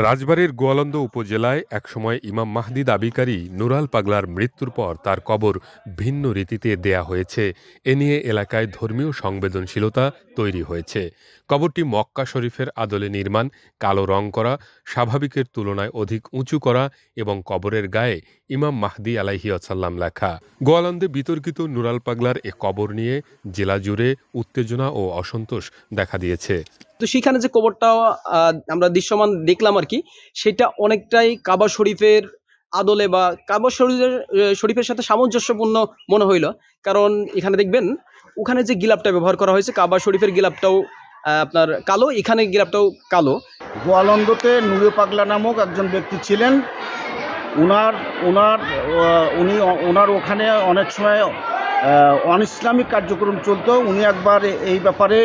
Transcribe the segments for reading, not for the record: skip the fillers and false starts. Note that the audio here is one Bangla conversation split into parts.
রাজবাড়ীর গোয়ালন্দ উপজেলায় একসময় ইমাম মাহদি দাবিকারী নুরাল পাগলার মৃত্যুর পর তার কবর ভিন্ন রীতিতে দেয়া হয়েছে। এ নিয়ে এলাকায় ধর্মীয় সংবেদনশীলতা তৈরি হয়েছে। কবরটি মক্কা শরীফের আদলে নির্মাণ, কালো রং করা, স্বাভাবিকের তুলনায় অধিক উঁচু করা এবং কবরের গায়ে ইমাম মাহদি আলাইহিয়াসাল্লাম লেখা। গোয়ালন্দে বিতর্কিত নুরাল পাগলার এ কবর নিয়ে জেলা জুড়ে উত্তেজনা ও অসন্তোষ দেখা দিয়েছে। তো সেখানে যে কবরটা আমরা দৃশ্যমান দেখলাম আর কি, সেটা অনেকটাই কাবা শরীফের আদলে বা কাবা শরীফের সাথে সামঞ্জস্যপূর্ণ মনে হইল। কারণ এখানে দেখবেন ওখানে যে গিলাপটা ব্যবহার করা হয়েছে, কাবা শরীফের গিলাপটাও আপনার কালো, এখানে গিলাপটাও কালো। গোয়ালন্দতে নুরে পাগলা নামক একজন ব্যক্তি ছিলেন। উনার উনার উনি ওনার ওখানে অনেক সময় অনইসলামিক কার্যক্রম চলতো। উনি একবার এই ব্যাপারে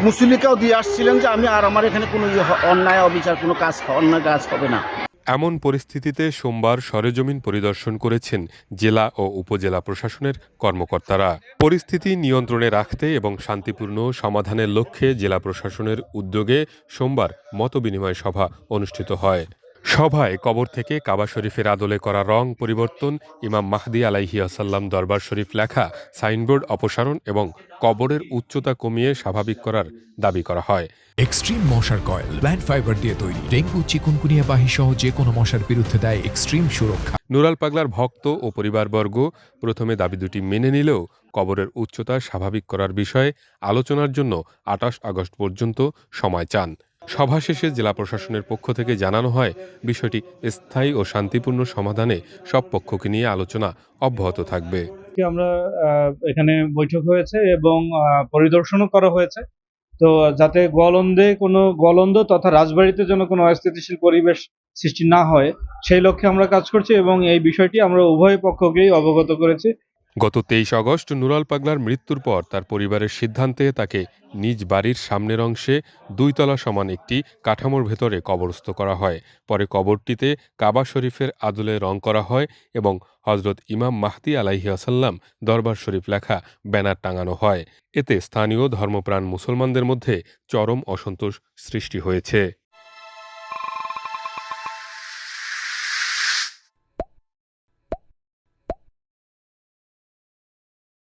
মুসলিকাও দিয়ে আসছিলেন যে আমার এখানে কোনো অন্যায় অবিচার কোনো অন্যায় কাজ হবে না। এমন পরিস্থিতিতে সোমবার সরেজমিন পরিদর্শন করেছেন জেলা ও উপজেলা প্রশাসনের কর্মকর্তারা। পরিস্থিতি নিয়ন্ত্রণে রাখতে এবং শান্তিপূর্ণ সমাধানের লক্ষ্যে জেলা প্রশাসনের উদ্যোগে সোমবার মতবিনিময় সভা অনুষ্ঠিত হয়। সভায় কবর থেকে কাবা শরীফের আদলে করা রং পরিবর্তন, ইমাম মাহদি আলাইহিয়াসাল্লাম দরবার শরীফ লেখা সাইনবোর্ড অপসারণ এবং কবরের উচ্চতা কমিয়ে স্বাভাবিক করার দাবি করা হয়। এক্সট্রিম মশার কয়েল প্ল্যান্ট ফাইবার দিয়ে তৈরি, ডেঙ্গু, চিকুনগুনিয়া বাহি সহ যে কোনো মশার বিরুদ্ধে দেয় এক্সট্রিম সুরক্ষা। নুরাল পাগলার ভক্ত ও পরিবারবর্গ প্রথমে দাবি দুটি মেনে নিলেও কবরের উচ্চতা স্বাভাবিক করার বিষয়ে আলোচনার জন্য ২৮ আগস্ট পর্যন্ত সময় চান। সভা শেষে জেলা প্রশাসনের পক্ষ থেকে জানানো হয়, বিষয়টি স্থায়ী ও শান্তিপূর্ণ সমাধানে সব পক্ষকে নিয়ে আলোচনা অব্যাহত থাকবে। আমরা এখানে বৈঠক হয়েছে এবং পরিদর্শনও করা হয়েছে। তো যাতে গোয়ালন্দ তথা রাজবাড়িতে যেন কোনো অস্থিতিশীল পরিবেশ সৃষ্টি না হয়, সেই লক্ষ্যে আমরা কাজ করছি এবং এই বিষয়টি আমরা উভয় পক্ষকেই অবগত করেছি। গত ২৩ আগস্ট নুরাল পাগলার মৃত্যুর পর তার পরিবারের সিদ্ধান্তে তাকে নিজ বাড়ির সামনের অংশে ২ তলা সমান একটি কাঠামোর ভেতরে কবরস্থ করা হয়। পরে কবরটিতে কাবা শরীফের আদলে রং করা হয় এবং হজরত ইমাম মাহদি আলাইহিয়াসাল্লাম দরবার শরীফ লেখা ব্যানার টাঙানো হয়। এতে স্থানীয় ধর্মপ্রাণ মুসলমানদের মধ্যে চরম অসন্তোষ সৃষ্টি হয়েছে।